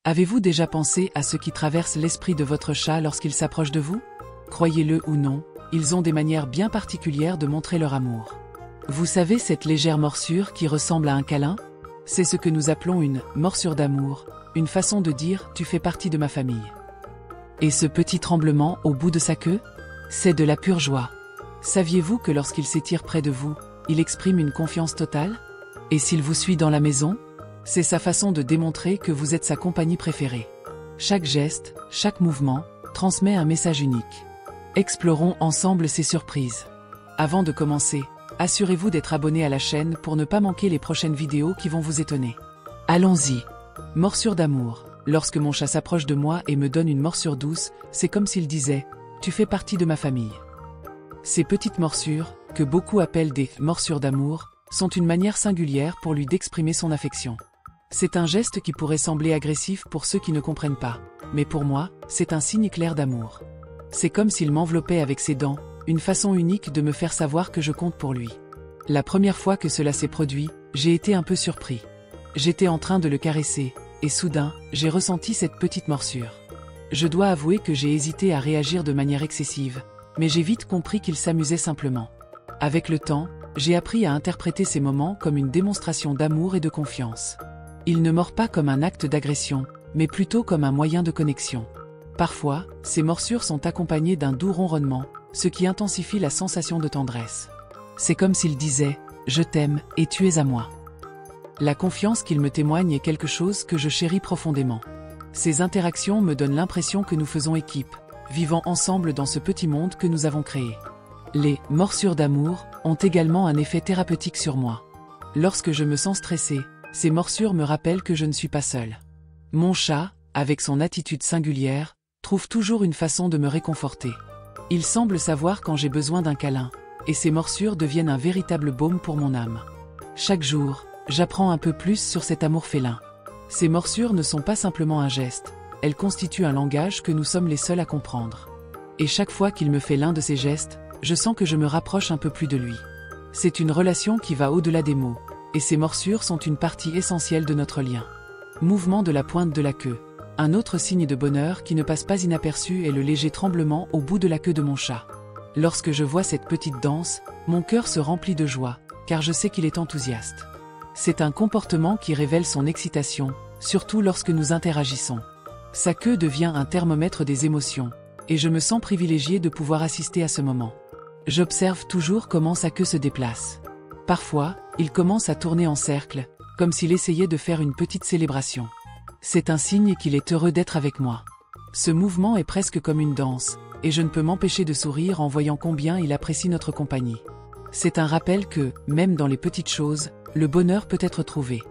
Avez-vous déjà pensé à ce qui traverse l'esprit de votre chat lorsqu'il s'approche de vous? Croyez-le ou non, ils ont des manières bien particulières de montrer leur amour. Vous savez cette légère morsure qui ressemble à un câlin? C'est ce que nous appelons une « morsure d'amour », une façon de dire « tu fais partie de ma famille ». Et ce petit tremblement au bout de sa queue? C'est de la pure joie. Saviez-vous que lorsqu'il s'étire près de vous, il exprime une confiance totale? Et s'il vous suit dans la maison? C'est sa façon de démontrer que vous êtes sa compagnie préférée. Chaque geste, chaque mouvement, transmet un message unique. Explorons ensemble ces surprises. Avant de commencer, assurez-vous d'être abonné à la chaîne pour ne pas manquer les prochaines vidéos qui vont vous étonner. Allons-y. Morsure d'amour. Lorsque mon chat s'approche de moi et me donne une morsure douce, c'est comme s'il disait « Tu fais partie de ma famille ». Ces petites morsures, que beaucoup appellent des « morsures d'amour », sont une manière singulière pour lui d'exprimer son affection. C'est un geste qui pourrait sembler agressif pour ceux qui ne comprennent pas, mais pour moi, c'est un signe clair d'amour. C'est comme s'il m'enveloppait avec ses dents, une façon unique de me faire savoir que je compte pour lui. La première fois que cela s'est produit, j'ai été un peu surpris. J'étais en train de le caresser, et soudain, j'ai ressenti cette petite morsure. Je dois avouer que j'ai hésité à réagir de manière excessive, mais j'ai vite compris qu'il s'amusait simplement. Avec le temps, j'ai appris à interpréter ces moments comme une démonstration d'amour et de confiance. Il ne mord pas comme un acte d'agression, mais plutôt comme un moyen de connexion. Parfois, ces morsures sont accompagnées d'un doux ronronnement, ce qui intensifie la sensation de tendresse. C'est comme s'il disait « Je t'aime et tu es à moi ». La confiance qu'il me témoigne est quelque chose que je chéris profondément. Ces interactions me donnent l'impression que nous faisons équipe, vivant ensemble dans ce petit monde que nous avons créé. Les « morsures d'amour » ont également un effet thérapeutique sur moi. Lorsque je me sens stressée, ces morsures me rappellent que je ne suis pas seule. Mon chat, avec son attitude singulière, trouve toujours une façon de me réconforter. Il semble savoir quand j'ai besoin d'un câlin, et ces morsures deviennent un véritable baume pour mon âme. Chaque jour, j'apprends un peu plus sur cet amour félin. Ces morsures ne sont pas simplement un geste, elles constituent un langage que nous sommes les seuls à comprendre. Et chaque fois qu'il me fait l'un de ces gestes, je sens que je me rapproche un peu plus de lui. C'est une relation qui va au-delà des mots, et ces morsures sont une partie essentielle de notre lien. Mouvement de la pointe de la queue. Un autre signe de bonheur qui ne passe pas inaperçu est le léger tremblement au bout de la queue de mon chat. Lorsque je vois cette petite danse, mon cœur se remplit de joie, car je sais qu'il est enthousiaste. C'est un comportement qui révèle son excitation, surtout lorsque nous interagissons. Sa queue devient un thermomètre des émotions, et je me sens privilégié de pouvoir assister à ce moment. J'observe toujours comment sa queue se déplace. Parfois, il commence à tourner en cercle, comme s'il essayait de faire une petite célébration. C'est un signe qu'il est heureux d'être avec moi. Ce mouvement est presque comme une danse, et je ne peux m'empêcher de sourire en voyant combien il apprécie notre compagnie. C'est un rappel que, même dans les petites choses, le bonheur peut être trouvé.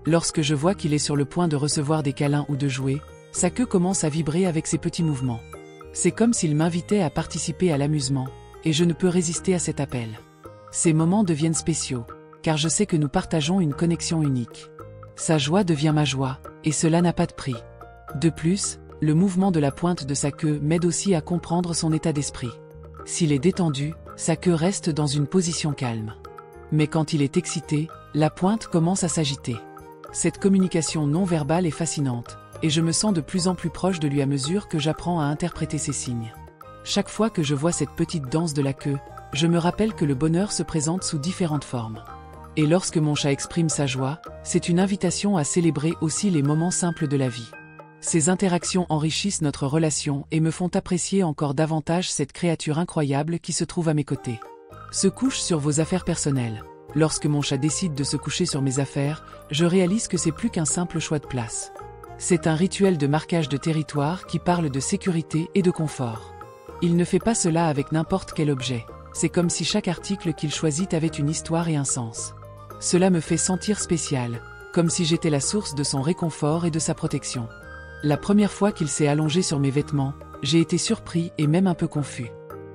Lorsque je vois qu'il est sur le point de recevoir des câlins ou de jouer, sa queue commence à vibrer avec ses petits mouvements. C'est comme s'il m'invitait à participer à l'amusement, et je ne peux résister à cet appel. Ces moments deviennent spéciaux, car je sais que nous partageons une connexion unique. Sa joie devient ma joie, et cela n'a pas de prix. De plus, le mouvement de la pointe de sa queue m'aide aussi à comprendre son état d'esprit. S'il est détendu, sa queue reste dans une position calme. Mais quand il est excité, la pointe commence à s'agiter. Cette communication non verbale est fascinante, et je me sens de plus en plus proche de lui à mesure que j'apprends à interpréter ses signes. Chaque fois que je vois cette petite danse de la queue, je me rappelle que le bonheur se présente sous différentes formes. Et lorsque mon chat exprime sa joie, c'est une invitation à célébrer aussi les moments simples de la vie. Ces interactions enrichissent notre relation et me font apprécier encore davantage cette créature incroyable qui se trouve à mes côtés. Se couche sur vos affaires personnelles. Lorsque mon chat décide de se coucher sur mes affaires, je réalise que c'est plus qu'un simple choix de place. C'est un rituel de marquage de territoire qui parle de sécurité et de confort. Il ne fait pas cela avec n'importe quel objet. C'est comme si chaque article qu'il choisit avait une histoire et un sens. Cela me fait sentir spécial, comme si j'étais la source de son réconfort et de sa protection. La première fois qu'il s'est allongé sur mes vêtements, j'ai été surpris et même un peu confus.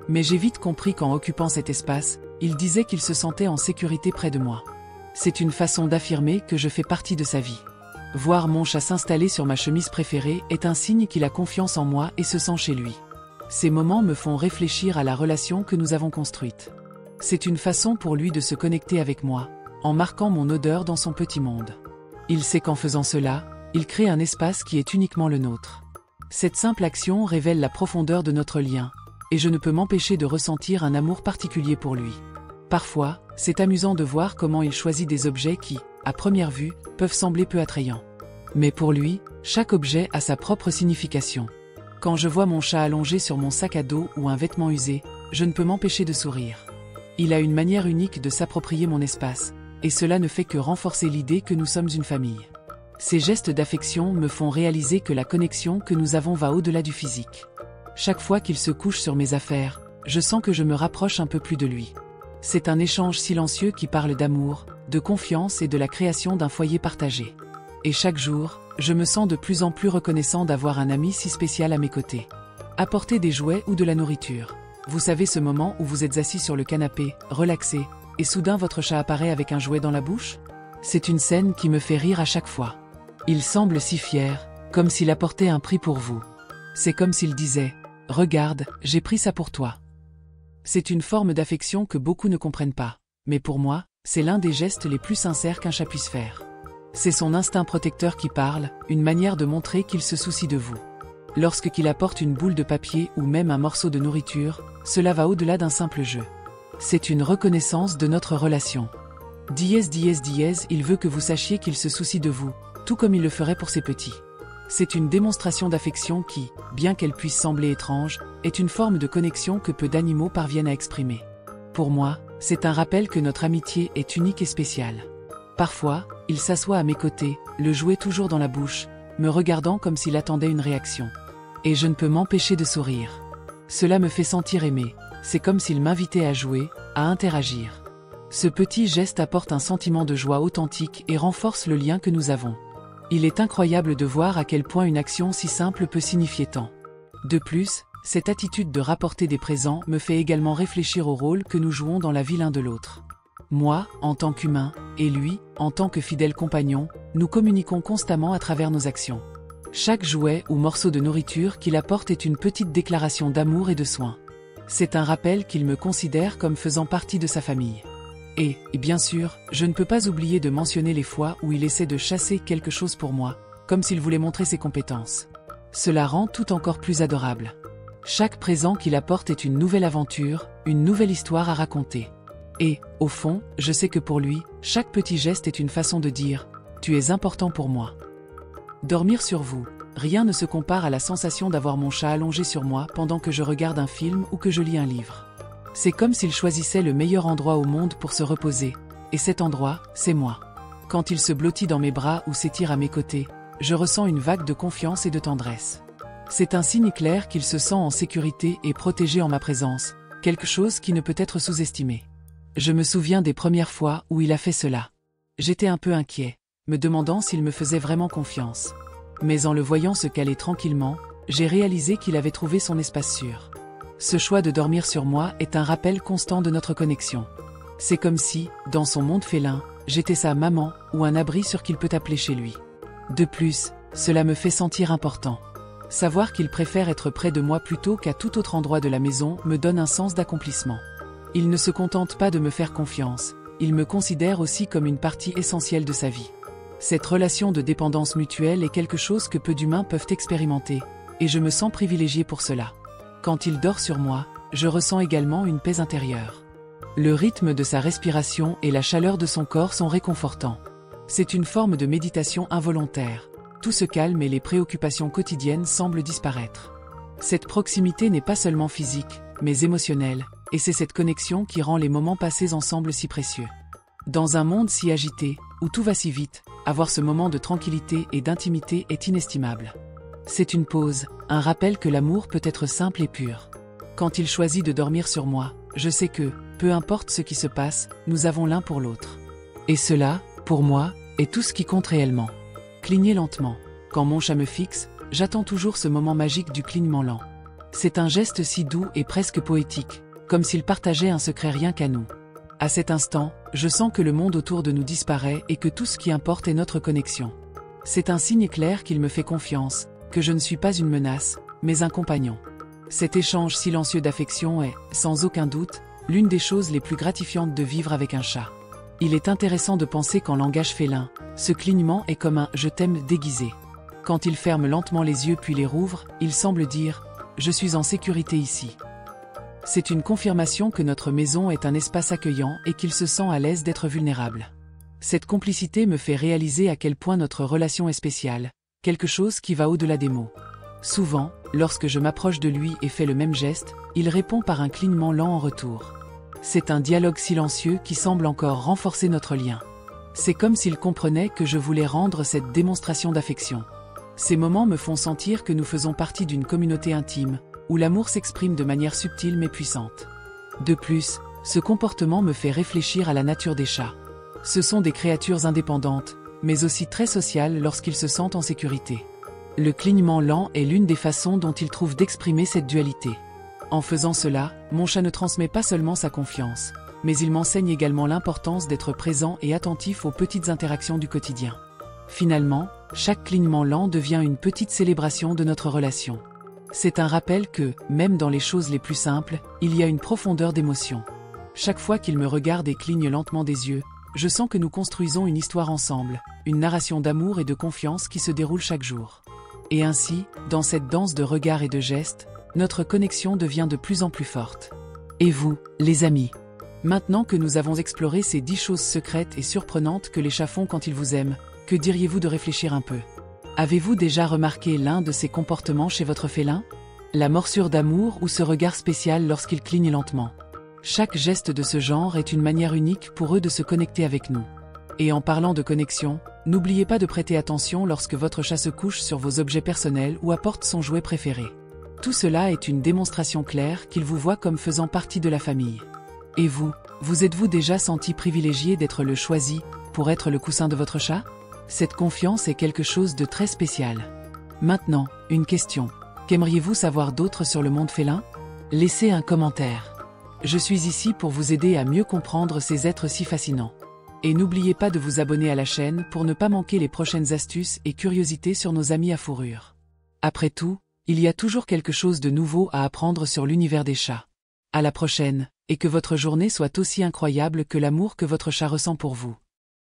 Mais j'ai vite compris qu'en occupant cet espace, il disait qu'il se sentait en sécurité près de moi. C'est une façon d'affirmer que je fais partie de sa vie. Voir mon chat s'installer sur ma chemise préférée est un signe qu'il a confiance en moi et se sent chez lui. Ces moments me font réfléchir à la relation que nous avons construite. C'est une façon pour lui de se connecter avec moi, en marquant mon odeur dans son petit monde. Il sait qu'en faisant cela, Il crée un espace qui est uniquement le nôtre. Cette simple action révèle la profondeur de notre lien, et je ne peux m'empêcher de ressentir un amour particulier pour lui. Parfois, c'est amusant de voir comment il choisit des objets qui, à première vue, peuvent sembler peu attrayants. Mais pour lui, chaque objet a sa propre signification. Quand je vois mon chat allongé sur mon sac à dos ou un vêtement usé, je ne peux m'empêcher de sourire. Il a une manière unique de s'approprier mon espace, et cela ne fait que renforcer l'idée que nous sommes une famille. Ces gestes d'affection me font réaliser que la connexion que nous avons va au-delà du physique. Chaque fois qu'il se couche sur mes affaires, je sens que je me rapproche un peu plus de lui. C'est un échange silencieux qui parle d'amour, de confiance et de la création d'un foyer partagé. Et chaque jour, je me sens de plus en plus reconnaissant d'avoir un ami si spécial à mes côtés. Apporter des jouets ou de la nourriture. Vous savez ce moment où vous êtes assis sur le canapé, relaxé, et soudain votre chat apparaît avec un jouet dans la bouche? C'est une scène qui me fait rire à chaque fois. Il semble si fier, comme s'il apportait un prix pour vous. C'est comme s'il disait « Regarde, j'ai pris ça pour toi ». C'est une forme d'affection que beaucoup ne comprennent pas, mais pour moi, c'est l'un des gestes les plus sincères qu'un chat puisse faire. C'est son instinct protecteur qui parle, une manière de montrer qu'il se soucie de vous. Lorsqu'il apporte une boule de papier ou même un morceau de nourriture, cela va au-delà d'un simple jeu. C'est une reconnaissance de notre relation. Il veut que vous sachiez qu'il se soucie de vous, tout comme il le ferait pour ses petits. C'est une démonstration d'affection qui, bien qu'elle puisse sembler étrange, est une forme de connexion que peu d'animaux parviennent à exprimer. Pour moi, c'est un rappel que notre amitié est unique et spéciale. Parfois, il s'assoit à mes côtés, le jouet toujours dans la bouche, me regardant comme s'il attendait une réaction. Et je ne peux m'empêcher de sourire. Cela me fait sentir aimé, c'est comme s'il m'invitait à jouer, à interagir. Ce petit geste apporte un sentiment de joie authentique et renforce le lien que nous avons. Il est incroyable de voir à quel point une action si simple peut signifier tant. De plus, cette attitude de rapporter des présents me fait également réfléchir au rôle que nous jouons dans la vie l'un de l'autre. Moi, en tant qu'humain, et lui, en tant que fidèle compagnon, nous communiquons constamment à travers nos actions. Chaque jouet ou morceau de nourriture qu'il apporte est une petite déclaration d'amour et de soin. C'est un rappel qu'il me considère comme faisant partie de sa famille. Et bien sûr, je ne peux pas oublier de mentionner les fois où il essaie de chasser quelque chose pour moi, comme s'il voulait montrer ses compétences. Cela rend tout encore plus adorable. Chaque présent qu'il apporte est une nouvelle aventure, une nouvelle histoire à raconter. Et, au fond, je sais que pour lui, chaque petit geste est une façon de dire « Tu es important pour moi ». Dormir sur vous. Rien ne se compare à la sensation d'avoir mon chat allongé sur moi pendant que je regarde un film ou que je lis un livre. C'est comme s'il choisissait le meilleur endroit au monde pour se reposer, et cet endroit, c'est moi. Quand il se blottit dans mes bras ou s'étire à mes côtés, je ressens une vague de confiance et de tendresse. C'est un signe clair qu'il se sent en sécurité et protégé en ma présence, quelque chose qui ne peut être sous-estimé. Je me souviens des premières fois où il a fait cela. J'étais un peu inquiet, me demandant s'il me faisait vraiment confiance. Mais en le voyant se caler tranquillement, j'ai réalisé qu'il avait trouvé son espace sûr. Ce choix de dormir sur moi est un rappel constant de notre connexion. C'est comme si, dans son monde félin, j'étais sa maman ou un abri sur qu'il peut appeler chez lui. De plus, cela me fait sentir important. Savoir qu'il préfère être près de moi plutôt qu'à tout autre endroit de la maison me donne un sens d'accomplissement. Il ne se contente pas de me faire confiance, il me considère aussi comme une partie essentielle de sa vie. Cette relation de dépendance mutuelle est quelque chose que peu d'humains peuvent expérimenter, et je me sens privilégié pour cela. Quand il dort sur moi, je ressens également une paix intérieure. Le rythme de sa respiration et la chaleur de son corps sont réconfortants. C'est une forme de méditation involontaire. Tout se calme et les préoccupations quotidiennes semblent disparaître. Cette proximité n'est pas seulement physique, mais émotionnelle, et c'est cette connexion qui rend les moments passés ensemble si précieux. Dans un monde si agité, où tout va si vite, avoir ce moment de tranquillité et d'intimité est inestimable. C'est une pause, un rappel que l'amour peut être simple et pur. Quand il choisit de dormir sur moi, je sais que, peu importe ce qui se passe, nous avons l'un pour l'autre. Et cela, pour moi, est tout ce qui compte réellement. Cligner lentement. Quand mon chat me fixe, j'attends toujours ce moment magique du clignement lent. C'est un geste si doux et presque poétique, comme s'il partageait un secret rien qu'à nous. À cet instant, je sens que le monde autour de nous disparaît et que tout ce qui importe est notre connexion. C'est un signe clair qu'il me fait confiance, que je ne suis pas une menace, mais un compagnon. Cet échange silencieux d'affection est, sans aucun doute, l'une des choses les plus gratifiantes de vivre avec un chat. Il est intéressant de penser qu'en langage félin, ce clignement est comme un « je t'aime » déguisé. Quand il ferme lentement les yeux puis les rouvre, il semble dire « je suis en sécurité ici ». C'est une confirmation que notre maison est un espace accueillant et qu'il se sent à l'aise d'être vulnérable. Cette complicité me fait réaliser à quel point notre relation est spéciale, quelque chose qui va au-delà des mots. Souvent, lorsque je m'approche de lui et fais le même geste, il répond par un clignement lent en retour. C'est un dialogue silencieux qui semble encore renforcer notre lien. C'est comme s'il comprenait que je voulais rendre cette démonstration d'affection. Ces moments me font sentir que nous faisons partie d'une communauté intime, où l'amour s'exprime de manière subtile mais puissante. De plus, ce comportement me fait réfléchir à la nature des chats. Ce sont des créatures indépendantes, mais aussi très sociales lorsqu'ils se sentent en sécurité. Le clignement lent est l'une des façons dont ils trouvent d'exprimer cette dualité. En faisant cela, mon chat ne transmet pas seulement sa confiance, mais il m'enseigne également l'importance d'être présent et attentif aux petites interactions du quotidien. Finalement, chaque clignement lent devient une petite célébration de notre relation. C'est un rappel que, même dans les choses les plus simples, il y a une profondeur d'émotion. Chaque fois qu'il me regarde et cligne lentement des yeux, je sens que nous construisons une histoire ensemble, une narration d'amour et de confiance qui se déroule chaque jour. Et ainsi, dans cette danse de regards et de gestes, notre connexion devient de plus en plus forte. Et vous, les amis? Maintenant que nous avons exploré ces 10 choses secrètes et surprenantes que les chats font quand ils vous aiment, que diriez-vous de réfléchir un peu? Avez-vous déjà remarqué l'un de ces comportements chez votre félin? La morsure d'amour ou ce regard spécial lorsqu'il cligne lentement? Chaque geste de ce genre est une manière unique pour eux de se connecter avec nous. Et en parlant de connexion, n'oubliez pas de prêter attention lorsque votre chat se couche sur vos objets personnels ou apporte son jouet préféré. Tout cela est une démonstration claire qu'il vous voit comme faisant partie de la famille. Et vous, vous êtes-vous déjà senti privilégié d'être le choisi pour être le coussin de votre chat? Cette confiance est quelque chose de très spécial. Maintenant, une question. Qu'aimeriez-vous savoir d'autre sur le monde félin? Laissez un commentaire. Je suis ici pour vous aider à mieux comprendre ces êtres si fascinants. Et n'oubliez pas de vous abonner à la chaîne pour ne pas manquer les prochaines astuces et curiosités sur nos amis à fourrure. Après tout, il y a toujours quelque chose de nouveau à apprendre sur l'univers des chats. À la prochaine, et que votre journée soit aussi incroyable que l'amour que votre chat ressent pour vous.